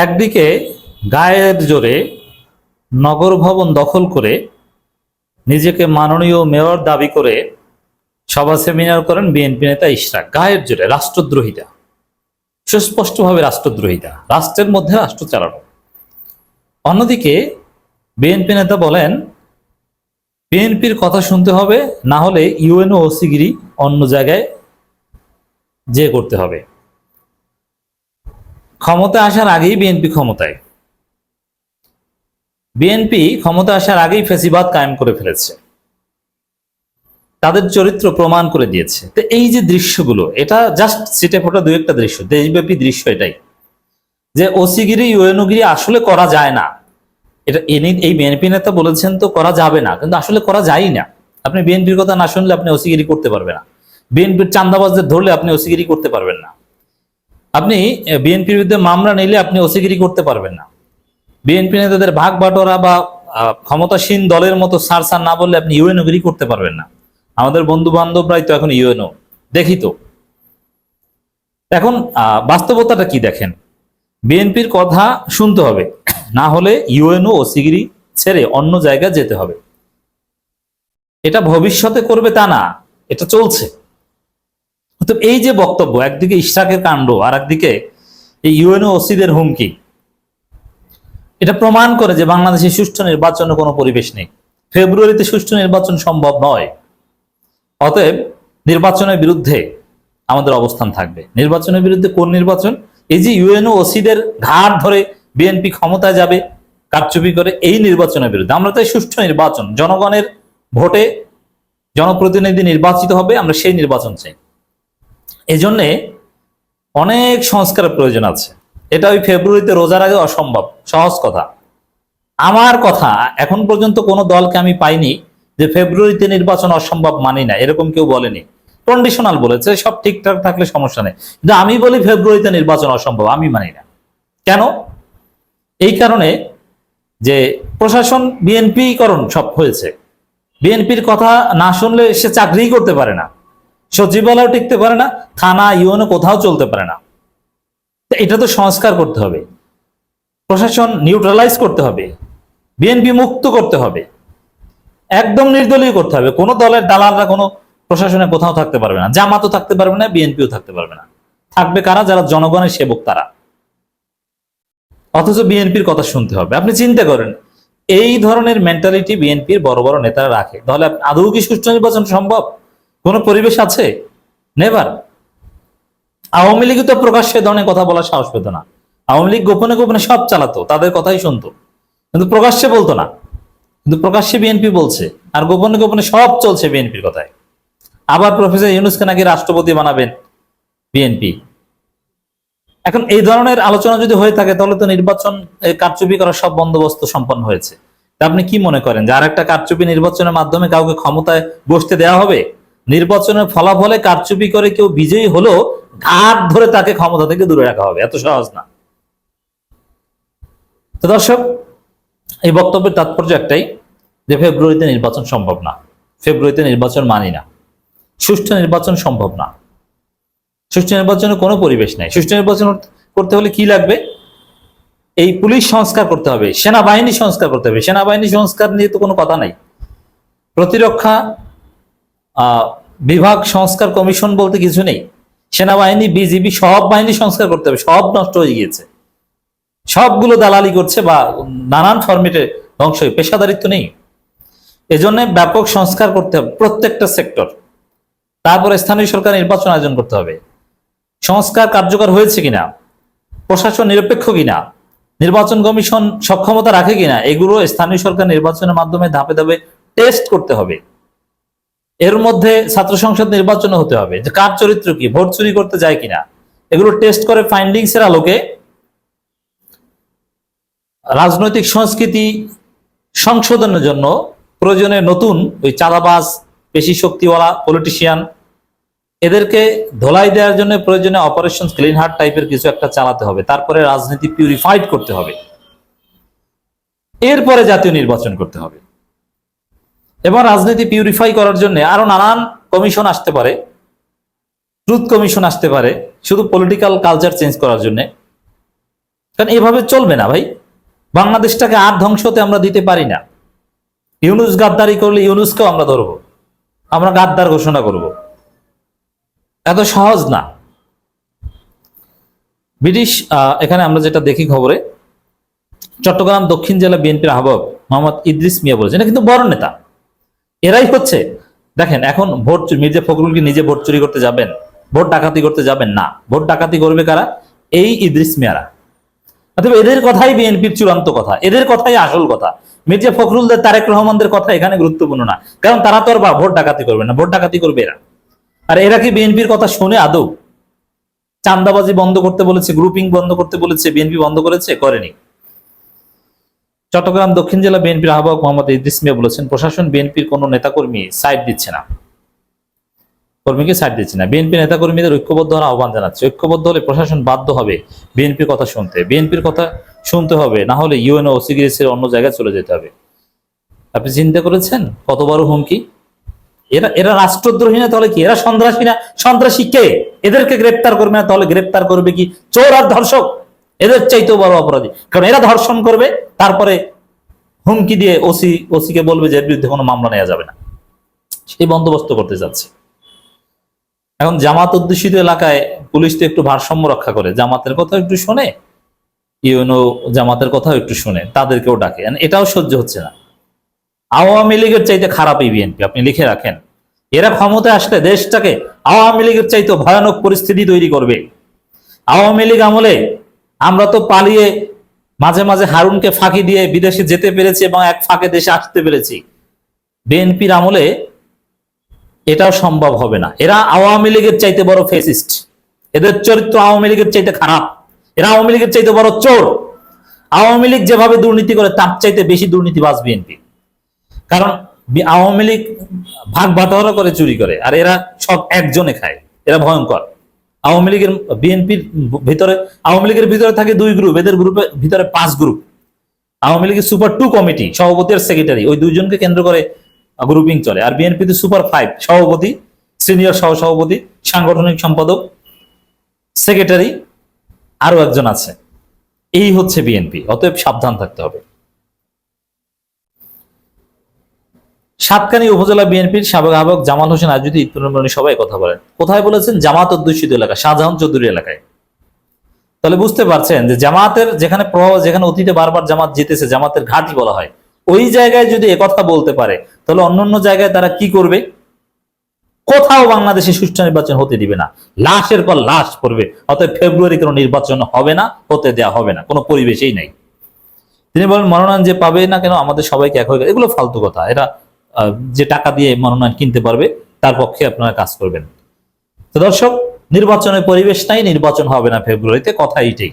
একদিকে গায়ের জোরে নগর ভবন দখল করে নিজেকে মাননীয় মেয়র দাবি করে সভা সেমিনার করেন বিএনপি নেতা ইশরাক। গায়ের জোরে রাষ্ট্রদ্রোহিতা, সুস্পষ্টভাবে রাষ্ট্রদ্রোহিতা, রাষ্ট্রের মধ্যে রাষ্ট্র চালানো। অন্যদিকে বিএনপি নেতা বলেন বিএনপির কথা শুনতে হবে, না হলে ইউএনও ওসিগিরি অন্য জায়গায় যে করতে হবে। ক্ষমতা আসার আগেই বিএনপি ক্ষমতায়, বিএনপি ক্ষমতা আসার আগেই ফ্যাসিবাদ কায়েম করে ফেলেছে, তাদের চরিত্র প্রমাণ করে দিয়েছে। তো এই যে দৃশ্যগুলো, এটা জাস্ট সিটে ফোটা দু একটা দৃশ্য, দেশব্যাপী দৃশ্য এটাই, যে ওসিগিরি ইউএনওগিরি আসলে করা যায় না। এটা এই বিএনপি নেতা বলেছেন তো করা যাবে না, কিন্তু আসলে করা যায় না। আপনি বিএনপির কথা না শুনলে আপনি ওসিগিরি করতে পারবেন না, বিএনপির চান্দাবাজদের ধরলে আপনি ওসিগিরি করতে পারবেন না, আপনি বিএনপির বিরুদ্ধে মামলা নিলে আপনি ওসিগিরি করতে পারবেন না, বিএনপি নেতাদের ভাগ বাটোয়ারা বা ক্ষমতাসীন দলের মতো সার সার না বললে আপনি ইউএনওগিরি করতে পারবেন না। আমাদের বন্ধু বান্ধবরাই তো এখন ইউএনও, দেখি তো। এখন বাস্তবতাটা কি দেখেন, বিএনপির কথা শুনতে হবে, না হলে ইউএনও ওসিগিরি ছেড়ে অন্য জায়গায় যেতে হবে। এটা ভবিষ্যতে করবে তা না, এটা চলছে। তো এই যে বক্তব্য, একদিকে ইশরাকের কাণ্ড আর একদিকে এই ইউএনও ওসিদের হুমকি, এটা প্রমাণ করে যে বাংলাদেশে সুষ্ঠু নির্বাচনের কোনো পরিবেশ নেই। ফেব্রুয়ারিতে সুষ্ঠু নির্বাচন সম্ভব নয়। অতএব নির্বাচনের বিরুদ্ধে আমাদের অবস্থান থাকবে। নির্বাচনের বিরুদ্ধে কোন নির্বাচন? এই যে ইউএনও ওসিদের ঘাট ধরে বিএনপি ক্ষমতায় যাবে কারচুপি করে, এই নির্বাচনের বিরুদ্ধে। আমরা চাই সুষ্ঠু নির্বাচন, জনগণের ভোটে জনপ্রতিনিধি নির্বাচিত হবে, আমরা সেই নির্বাচন চাই। এই জন্যে অনেক সংস্কারের প্রয়োজন আছে। এটা ওই ফেব্রুয়ারিতে রোজার আগে অসম্ভব, সহজ কথা। আমার কথা, এখন পর্যন্ত কোনো দলকে আমি পাইনি যে ফেব্রুয়ারিতে নির্বাচন অসম্ভব মানি না, এরকম কেউ বলেনি। কন্ডিশনাল বলেছে, সব ঠিকঠাক থাকলে সমস্যা নেই, কিন্তু আমি বলি ফেব্রুয়ারিতে নির্বাচন অসম্ভব, আমি মানি না। কেন? এই কারণে যে প্রশাসন বিএনপিকরণ সব হয়েছে। বিএনপির কথা না শুনলে সে চাকরিই করতে পারে না, সচিবালয় টিকতে পারে না, থানা ইউএনও কোথাও চলতে পারে না। এটা তো সংস্কার করতে হবে, প্রশাসন নিউট্রালাইজ করতে হবে, বিএনপি মুক্ত করতে হবে, একদম নির্দলীয় করতে হবে। কোনো দলের দালালরা কোনো প্রশাসনে কোথাও থাকতে পারবে না, জামাতও থাকতে পারবে না, বিএনপিও থাকতে পারবে না। থাকবে কারা? যারা জনগণের সেবক, তারা। অথচ বিএনপির কথা শুনতে হবে। আপনি চিন্তা করেন, এই ধরনের মেন্টালিটি বিএনপির বড় বড় নেতারা রাখে, তাহলে আদৌ কি সুষ্ঠু নির্বাচন সম্ভব? কোনো পরিবেশ আছে? নেভার। আওয়ামী লীগ তো প্রকাশ্যে ধরনের কথা বলার সাহস পেত না। আওয়ামী লীগ গোপনে গোপনে সব চালাতো, তাদের কথাই শুনতো, কিন্তু প্রকাশ্যে বলতো না। কিন্তু প্রকাশ্যে বিএনপি বলছে, আর গোপনে গোপনে সব চলছে বিএনপির কথায়। আবার প্রফেসর ইউনূসকে নাকি রাষ্ট্রপতি বানাবেন বিএনপি। এখন এই ধরনের আলোচনা যদি হয়ে থাকে, তাহলে তো নির্বাচন কারচুপি করার সব বন্দোবস্ত সম্পন্ন হয়েছে। আপনি কি মনে করেন যে আরেকটা কারচুপি নির্বাচনের মাধ্যমে কাউকে ক্ষমতায় বসতে দেওয়া হবে? নির্বাচনের ফলাফলে কারচুপি করে কেউ বিজয়ী হলো, ঘাট ধরে তাকে ক্ষমতা থেকে দূরে রাখা হবে? এত সহজ না। তো দর্শক, এই বক্তব্যের তাৎপর্য একটাই, যে ফেব্রুয়ারিতে নির্বাচন সম্ভব না, ফেব্রুয়ারিতে নির্বাচন মানি না, সুষ্ঠু নির্বাচন সম্ভব না, সুষ্ঠু নির্বাচনের কোনো পরিবেশ নাই। সুষ্ঠু নির্বাচন করতে হলে কি লাগবে? এই পুলিশ সংস্কার করতে হবে, সেনাবাহিনী সংস্কার করতে হবে। সেনাবাহিনী সংস্কার নিয়ে তো কোনো কথা নাই। প্রতিরক্ষা বিভাগ সংস্কার কমিশন বলতে কিছু নেই। সেনাবাহিনী, বিজিবি, সব বাহিনী সংস্কার করতে হবে। সব নষ্ট হয়ে গিয়েছে, সবগুলো দালালি করছে বা নানান ফরমেটে ধ্বংস হয়ে, পেশাদারিত্ব নেই। এজন্য ব্যাপক সংস্কার করতে হবে প্রত্যেকটা সেক্টর। তারপরে স্থানীয় সরকার নির্বাচন আয়োজন করতে হবে। সংস্কার কার্যকর হয়েছে কিনা, প্রশাসন নিরপেক্ষ কিনা, নির্বাচন কমিশন সক্ষমতা রাখে কিনা, এগুলো স্থানীয় সরকার নির্বাচনের মাধ্যমে ধাপে ধাপে টেস্ট করতে হবে। এর মধ্যে ছাত্র সংসদ নির্বাচন হতে হবে, যে কার চরিত্র কি, ভোট চুরি করতে যায় কিনা, এগুলো টেস্ট করে ফাইন্ডিংস এর আলোকে রাজনৈতিক সংস্কৃতি সংশোধনের জন্য প্রয়োজনে নতুন ওই চাঁদাবাজ, পেশি শক্তিওয়ালা পলিটিশিয়ান, এদেরকে ধোলাই দেওয়ার জন্য প্রয়োজনে অপারেশন ক্লিন হার্ট টাইপের কিছু একটা চালাতে হবে। তারপরে রাজনীতি পিউরিফাইড করতে হবে, এরপরে জাতীয় নির্বাচন করতে হবে। এবং রাজনীতি পিউরিফাই করার জন্য আরো নানান কমিশন আসতে পারে, ট্রুথ কমিশন আসতে পারে, শুধু পলিটিক্যাল কালচার চেঞ্জ করার জন্য। কারণ এভাবে চলবে না ভাই, বাংলাদেশটাকে আর ধ্বংস হতে আমরা দিতে পারি না। ইউনুস গাদ্দারি করলে ইউনুসকেও আমরা ধরবো, আমরা গাদ্দার ঘোষণা করব, এত সহজ না। ব্রিটিশ এখানে আমরা যেটা দেখি খবরে, চট্টগ্রাম দক্ষিণ জেলা বিএনপির আহ্বায়ক মোহাম্মদ ইদ্রিস মিয়া বলেছেন, এটা কিন্তু বড় নেতা, এরাই হচ্ছে। দেখেন এখন ভোট, মির্জা ফখরুল কি নিজে ভোট চুরি করতে যাবেন, ভোট ডাকাতি করতে যাবেন না, ভোট ডাকাতি করবে কারা? এই ইদ্রিস মিয়ারা। অথবা এদের কথাই বিএনপির চূড়ান্ত কথা, এদের কথাই আসল কথা। মির্জা ফখরুলদের, তারেক রহমানদের কথা এখানে গুরুত্বপূর্ণ না, কারণ তারা তো আর ভোট ডাকাতি করবে না, ভোট ডাকাতি করবে এরা। আর এরা কি বিএনপির কথা শুনে আদৌ? চাঁদাবাজি বন্ধ করতে বলেছে, গ্রুপিং বন্ধ করতে বলেছে, বিএনপি বন্ধ করেছে? করেনি। চট্টগ্রাম দক্ষিণ জেলা বিএনপির আহ্বায়ক মোহাম্মদ ইদ্রিস মিয়া বলেছেন, প্রশাসন বিএনপির কোন নেতাকর্মী সাইড দিচ্ছে না, কর্মীকে সাইড দিচ্ছে না, বিএনপি নেতাকর্মীদের ঐক্যবদ্ধ হওয়ার আহ্বান জানাচ্ছে। ঐক্যবদ্ধ হলে প্রশাসন বাধ্য হবে বিএনপির কথা শুনতে, বিএনপির কথা শুনতে হবে, না হলে ইউএনও ওসিগিরিসের অন্য জায়গায় চলে যেতে হবে। আপনি চিন্তা করেছেন কত বড় হুমকি? এরা এরা রাষ্ট্রদ্রোহী না তাহলে কি? এরা সন্ত্রাসী না? সন্ত্রাসী কে? এদেরকে গ্রেপ্তার করবে না তাহলে গ্রেপ্তার করবে কি চোর আর ধর্ষক? এদের চাইতেও বড় অপরাধী, কারণ এরা ধর্ষণ করবে, তারপরে হুমকি দিয়ে ওসিকে বলবে যে এর বিরুদ্ধে কোনো মামলা নেওয়া যাবে না, সেই বন্দোবস্ত করতে যাচ্ছে। এখন জামাত অধ্যুষিত এলাকায় পুলিশ তো একটু ভারসাম্য রক্ষা করে, জামাতের কথা একটু শোনে, ইউনো জামাতের কথাও একটু শুনে, তাদেরকেও ডাকে, এটাও সহ্য হচ্ছে না। আওয়ামী লীগের চাইতে খারাপ এই বিএনপি, আপনি লিখে রাখেন। এরা ক্ষমতায় আসলে দেশটাকে আওয়ামী লীগের চাইতে ভয়ানক পরিস্থিতি তৈরি করবে। আওয়ামী লীগ আমলে আমরা তো পালিয়ে মাঝে মাঝে হারুনকে ফাঁকি দিয়ে বিদেশে যেতে পেরেছি এবং এক ফাঁকে দেশে আসতে পেরেছি। বিএনপির আমলে এটাও সম্ভব হবে না। এরা আওয়ামী লীগের চাইতে বড় ফেসিস্ট, এদের চরিত্র আওয়ামী লীগের চাইতে খারাপ, এরা আওয়ামী লীগের চাইতে বড় চোর। আওয়ামী লীগ যেভাবে দুর্নীতি করে তার চাইতে বেশি দুর্নীতিবাজ বিএনপি, কারণ আওয়ামী লীগ ভাগ বাটোয়ারা করে, চুরি করে, আর এরা সব একজনে খায়, এরা ভয়ঙ্কর। আওয়ামী লীগের বিএনপির ভিতরে, আওয়ামী লীগের ভিতরে থাকে 2 গ্রুপ, এদের গ্রুপের ভিতরে 5 গ্রুপ। আওয়ামী লীগের সুপার 2 কমিটি, সভাপতি আর সেক্রেটারি, ওই দুইজনকে কেন্দ্র করে গ্রুপিং চলে। আর বিএনপিতে সুপার 5, সভাপতি, সিনিয়র সহসভাপতি, সাংগঠনিক সম্পাদক, সেক্রেটারি, আরো একজন আছে। এই হচ্ছে বিএনপি, অতএব সাবধান থাকতে হবে। সাতকানী উপজেলা বিএনপির সাবেক আহ্বায়ক জামাল হোসেন আয়োজিত ঈদ পুনর্মিলনী সভায় কথা বলেন। কোথায় বলেছেন? জামাত অধ্যুষিত এলাকা, শাহজাহান চৌধুরী এলাকায়। তাহলে বুঝতে পারছেন যে জামাতের যেখানে প্রভাব, যেখানে অতীতে বারবার জামাত জিতেছে, জামাতের ঘাঁটি বলা হয়, ওই জায়গায় যদি একথা বলতে পারে, তাহলে অন্যান্য জায়গায় তারা কি করবে? কোথাও বাংলাদেশে সুষ্ঠু নির্বাচন হতে দিবে না, লাশের পর লাশ পড়বে। অতএব ফেব্রুয়ারি কোনো নির্বাচন হবে না, হতে দেওয়া হবে না, কোনো পরিবেশেই নাই। তিনি বলেন, মনোনয়ন যে পাবে না কেন আমাদের সবাইকে এক হয়ে গেল, এগুলো ফালতু কথা। এরা যে টাকা দিয়ে মনোনয়ন কিনতে পারবে তার পক্ষে আপনারা কাজ করবেন। তো দর্শক, নির্বাচনের পরিবেশ নাই, নির্বাচন হবে না ফেব্রুয়ারিতে, কথা এইটাই।